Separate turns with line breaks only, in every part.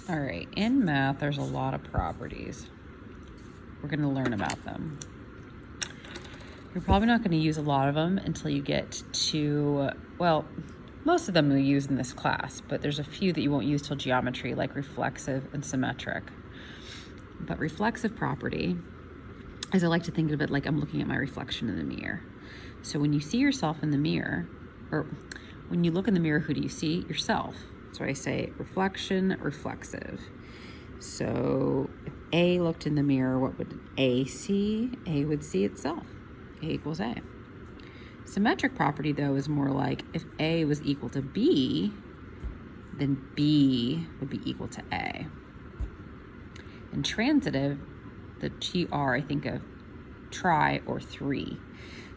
All right, in math, there's a lot of properties. We're going to learn about them. You're probably not going to use a lot of them until you get to, well, most of them we use in this class, but there's a few that you won't use till geometry, like reflexive and symmetric. But reflexive property, as I like to think of it, like I'm looking at my reflection in the mirror. So when you see yourself in the mirror, or when you look in the mirror, who do you see? Yourself. So I say reflection, reflexive. So if A looked in the mirror, what would A see? A would see itself. A equals A. Symmetric property, though, is more like if A was equal to B, then B would be equal to A. In transitive, the TR, I think of try or three.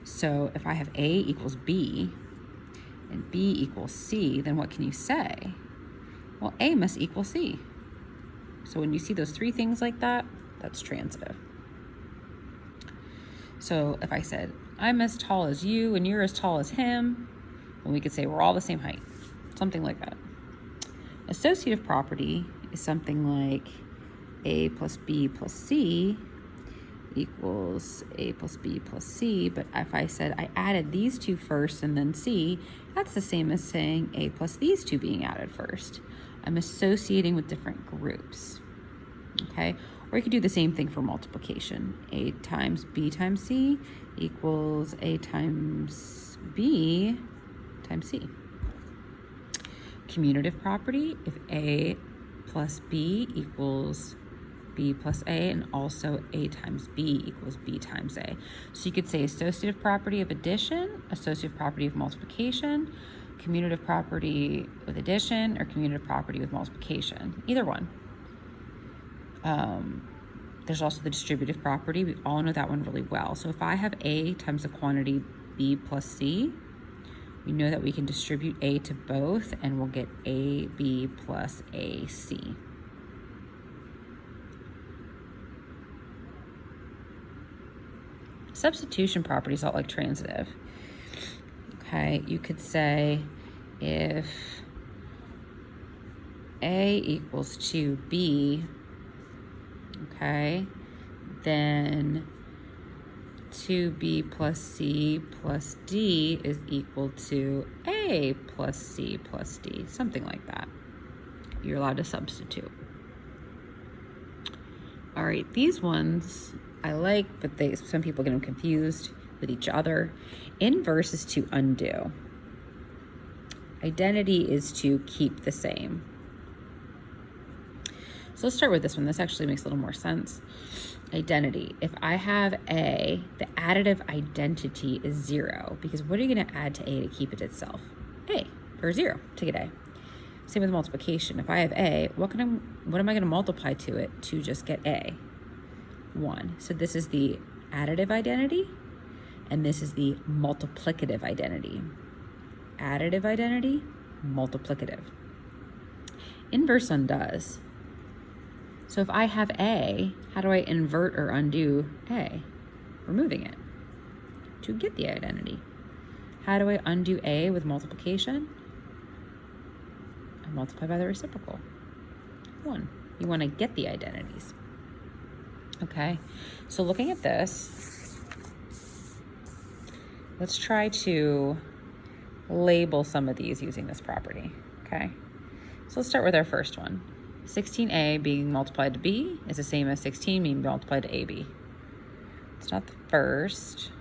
So if I have A equals B and B equals C, then what can you say? Well, A must equal C. So when you see those three things like that, that's transitive. So if I said, I'm as tall as you and you're as tall as him, then we could say we're all the same height, something like that. Associative property is something like A plus B plus C equals A plus B plus C, but if I said I added these two first and then C, that's the same as saying A plus these two being added first. I'm associating with different groups, okay? Or you could do the same thing for multiplication. A times B times C equals A times B times C. Commutative property, if A plus B equals B plus A, and also A times B equals B times A. So you could say associative property of addition, associative property of multiplication, commutative property with addition, or commutative property with multiplication, either one. There's also the distributive property. We all know that one really well. So if I have A times the quantity B plus C, we know that we can distribute A to both and we'll get AB plus AC. Substitution property is not like transitive. Okay, you could say if A equals 2B, okay, then 2B plus C plus D is equal to A plus C plus D, something like that. You're allowed to substitute. All right, these ones I like, but some people get them confused with each other. Inverse is to undo. Identity is to keep the same. So let's start with this one. This actually makes a little more sense. Identity. If I have A, the additive identity is 0, because what are you going to add to A to keep it itself? A, or 0 to get A. Same with multiplication. If I have A, what am I going to multiply to it to just get A? 1. So this is the additive identity, and this is the multiplicative identity. Additive identity, multiplicative. Inverse undoes. So if I have A, how do I invert or undo A? Removing it to get the identity. How do I undo A with multiplication? I multiply by the reciprocal, 1. You want to get the identities. Okay, so looking at this, let's try to label some of these using this property, okay? So let's start with our first one. 16A being multiplied to B is the same as 16 being multiplied to AB. It's not the first.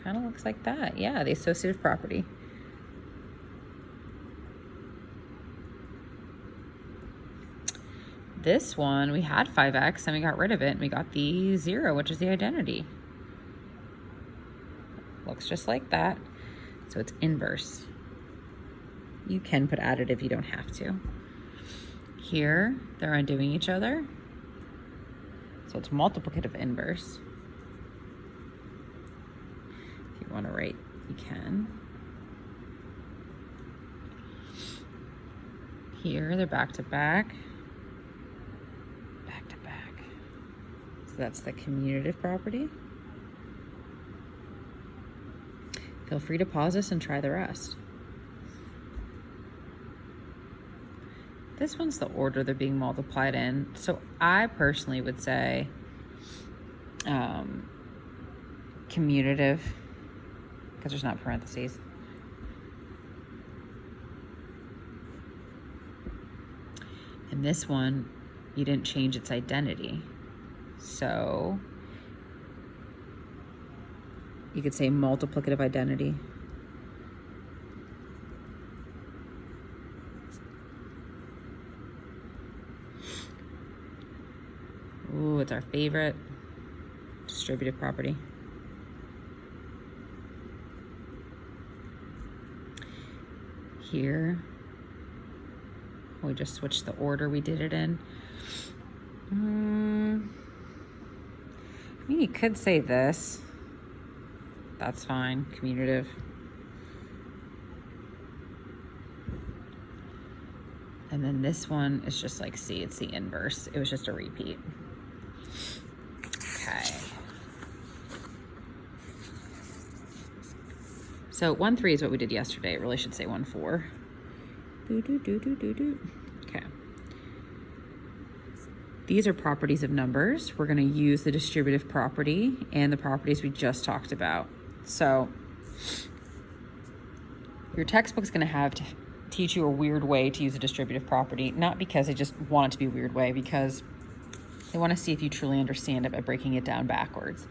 Kind of looks like that. Yeah, the associative property. This one, we had 5x and we got rid of it and we got the 0, which is the identity. Looks just like that. So it's inverse. You can put additive, you don't have to. Here, they're undoing each other. So it's multiplicative inverse. If you want to write, you can. Here, they're back to back. Back to back. So that's the commutative property. Feel free to pause this and try the rest. This one's the order they're being multiplied in. So I personally would say commutative, because there's not parentheses. And this one, you didn't change its identity. So you could say multiplicative identity. Ooh, it's our favorite distributive property. Here, we just switched the order we did it in. I mean, you could say this. That's fine, commutative. And then this one is just like C, it's the inverse. It was just a repeat. Okay. So 1-3 is what we did yesterday. It really should say 1-4. Okay. These are properties of numbers. We're going to use the distributive property and the properties we just talked about. So your textbook's going to have to teach you a weird way to use a distributive property, not because they just want it to be a weird way, because they want to see if you truly understand it by breaking it down backwards.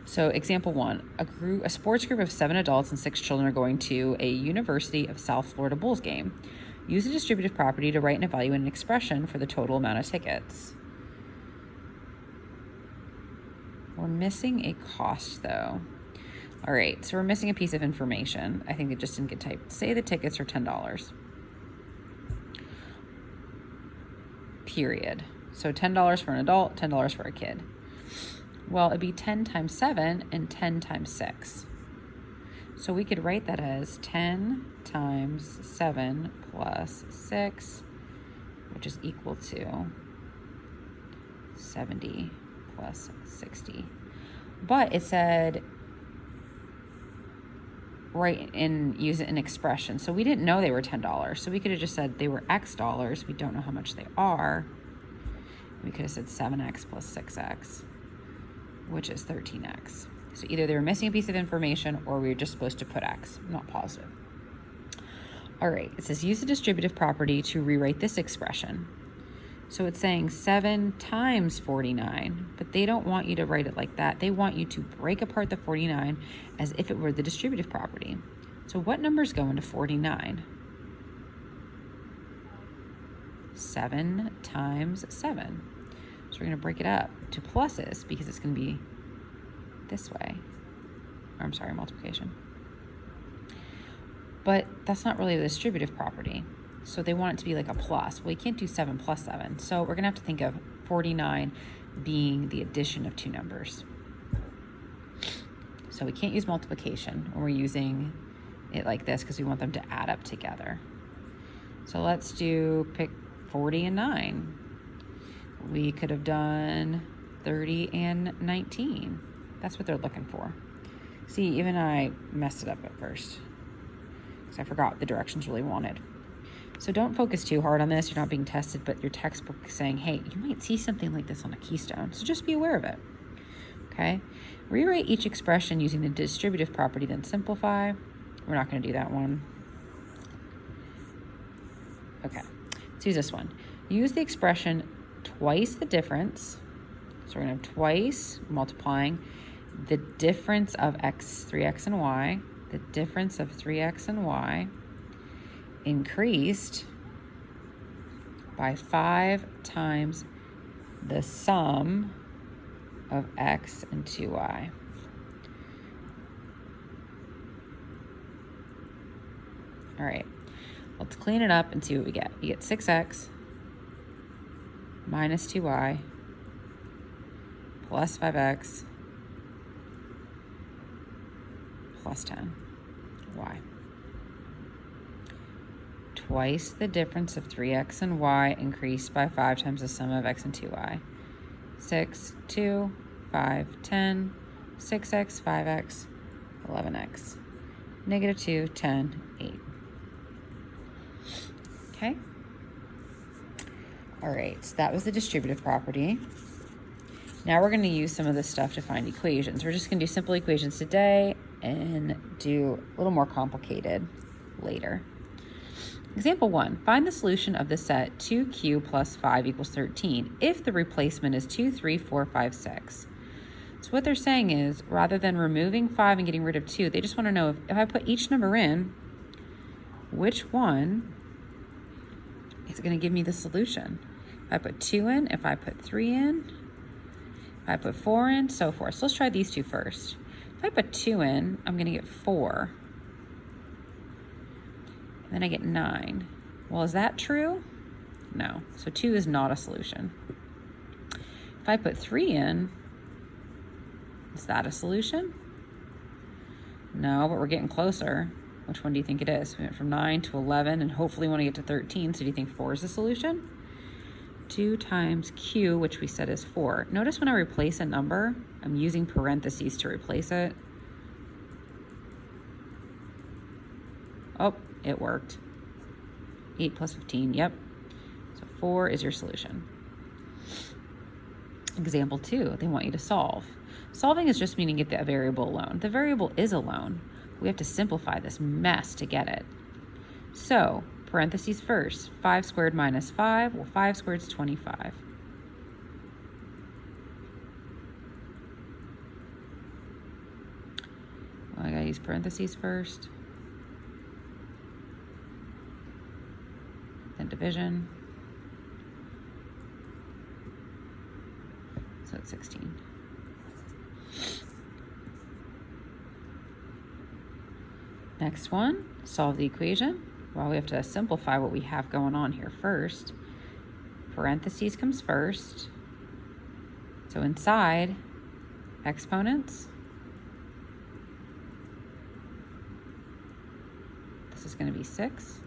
So example 1, a sports group of 7 adults and 6 children are going to a University of South Florida Bulls game. Use the distributive property to write and evaluate an expression for the total amount of tickets. We're missing a cost though. All right, so we're missing a piece of information. I think it just didn't get typed. Say the tickets are $10. Period. So $10 for an adult, $10 for a kid. Well, it'd be 10 times 7 and 10 times 6. So we could write that as 10 times 7 plus 6, which is equal to 70 plus 60. But it said write and use it in expression. So we didn't know they were $10. So we could have just said they were X dollars. We don't know how much they are. We could have said 7X plus 6X, which is 13X. So either they were missing a piece of information or we were just supposed to put X. I'm not positive. All right, it says use the distributive property to rewrite this expression. So it's saying 7 times 49, but they don't want you to write it like that. They want you to break apart the 49 as if it were the distributive property. So what numbers go into 49? 7 times 7. So we're going to break it up to pluses because it's going to be this way. Or I'm sorry, multiplication. But that's not really the distributive property. So they want it to be like a plus. Well, you can't do 7 plus 7. So we're going to have to think of 49 being the addition of two numbers. So we can't use multiplication when we're using it like this because we want them to add up together. So let's pick 40 and 9. We could have done 30 and 19. That's what they're looking for. See, even I messed it up at first because I forgot the directions really wanted. So don't focus too hard on this. You're not being tested, but your textbook is saying, hey, you might see something like this on a keystone. So just be aware of it. Okay? Rewrite each expression using the distributive property, then simplify. We're not going to do that one. Okay. Let's use this one. Use the expression twice the difference. So we're going to have twice multiplying the difference of 3x and y, the difference of 3x and y, increased by 5 times the sum of x and 2y. All right, let's clean it up and see what we get. You get 6x minus 2y plus 5x plus 10y. Twice the difference of 3x and y increased by 5 times the sum of x and 2y. 6, 2, 5, 10, 6x, 5x, 11x. Negative 2, 10, 8. Okay? All right, so that was the distributive property. Now we're going to use some of this stuff to find equations. We're just going to do simple equations today and do a little more complicated later. Example 1, find the solution of the set 2q plus 5 equals 13 if the replacement is 2, 3, 4, 5, 6. So what they're saying is, rather than removing 5 and getting rid of 2, they just want to know if I put each number in, which one is going to give me the solution. If I put 2 in, if I put 3 in, if I put 4 in, so forth. So let's try these two first. If I put 2 in, I'm going to get 4. And then I get 9. Well, is that true? No. So 2 is not a solution. If I put 3 in, is that a solution? No, but we're getting closer. Which one do you think it is? We went from 9 to 11 and hopefully want to get to 13. So do you think 4 is a solution? 2 times q, which we said is 4. Notice when I replace a number, I'm using parentheses to replace it. Oh, it worked. 8 plus 15, yep. So 4 is your solution. Example 2, they want you to solve. Solving is just meaning get the variable alone. The variable is alone. We have to simplify this mess to get it. So, parentheses first, 5 squared minus 5, well 5 squared is 25. Well, I gotta use parentheses first. Then division. So it's 16. Next one, solve the equation. Well, we have to simplify what we have going on here first. Parentheses comes first. So inside, exponents. This is going to be 6.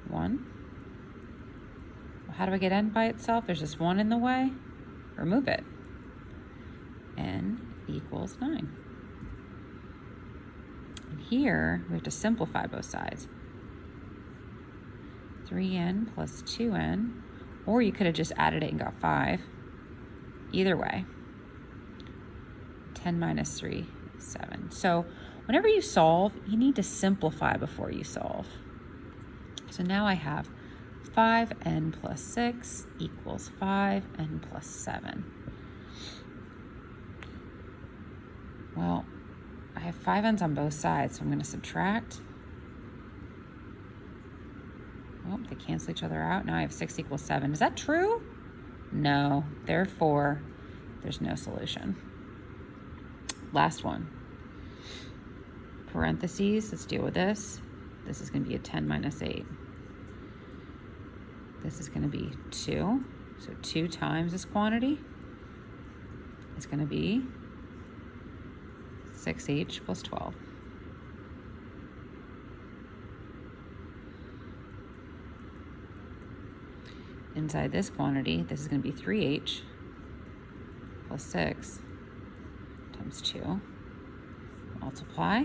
1. Well, how do I get n by itself? There's this 1 in the way. Remove it. N equals 9. And here, we have to simplify both sides. 3n plus 2n, or you could have just added it and got 5. Either way. 10 minus 3, 7. So whenever you solve, you need to simplify before you solve. So now I have 5n plus 6 equals 5n plus 7. Well, I have 5 n's on both sides, so I'm going to subtract. Oh, they cancel each other out. Now I have 6 equals 7. Is that true? No. Therefore, there's no solution. Last one. Parentheses. Let's deal with this. This is going to be a 10 minus 8. This is going to be 2. So 2 times this quantity is going to be 6h plus 12. Inside this quantity, this is going to be 3h plus 6 times 2. Multiply.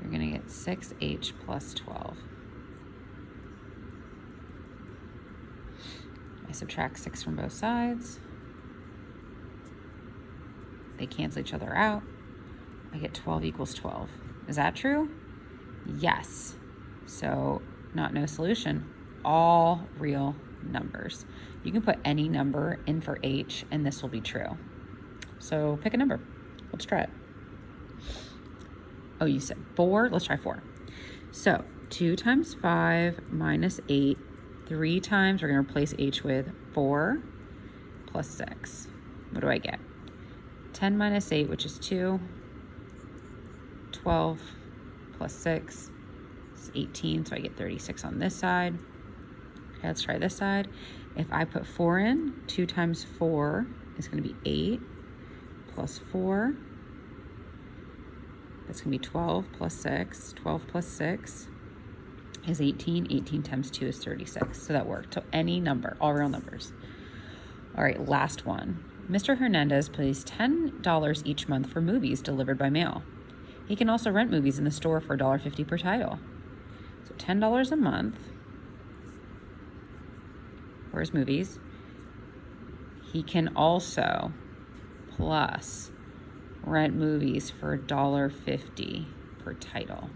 You're going to get 6h plus 12. I subtract 6 from both sides. They cancel each other out. I get 12 equals 12. Is that true? Yes. So, not no solution. All real numbers. You can put any number in for h, and this will be true. So, pick a number. Let's try it. Oh, you said 4? Let's try 4. So, 2 times 5 minus 8. 3 times, we're going to replace h with 4 plus 6. What do I get? 10 minus 8, which is 2. 12 plus 6 is 18, so I get 36 on this side. Okay, let's try this side. If I put 4 in, 2 times 4 is going to be 8 plus 4. That's going to be 12 plus 6. 12 plus 6 is 18. 18 times 2 is 36. So that worked. So any number, all real numbers. All right, last one. Mr. Hernandez pays $10 each month for movies delivered by mail. He can also rent movies in the store for $1.50 per title. So $10 a month Where's movies? He can also plus rent movies for $1.50 per title.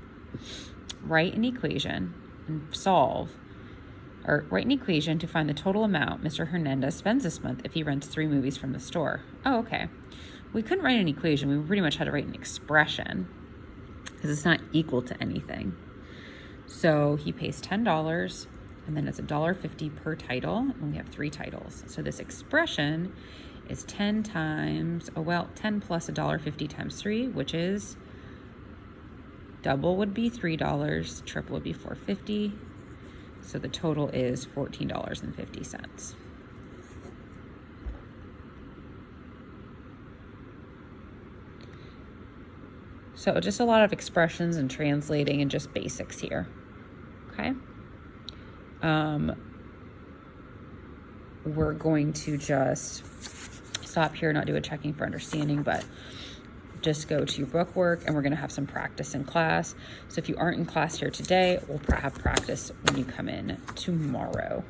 Write an equation and write an equation to find the total amount Mr. Hernandez spends this month if he rents 3 movies from the store. Oh, okay. We couldn't write an equation. We pretty much had to write an expression because it's not equal to anything. So he pays $10, and then it's $1.50 per title, and we have 3 titles. So this expression is 10 plus $1.50 times 3, which is double would be $3, triple would be $4.50. So the total is $14.50. So just a lot of expressions and translating and just basics here. Okay. We're going to just stop here, not do a checking for understanding, but just go to your book work, and we're going to have some practice in class. So if you aren't in class here today, we'll have practice when you come in tomorrow.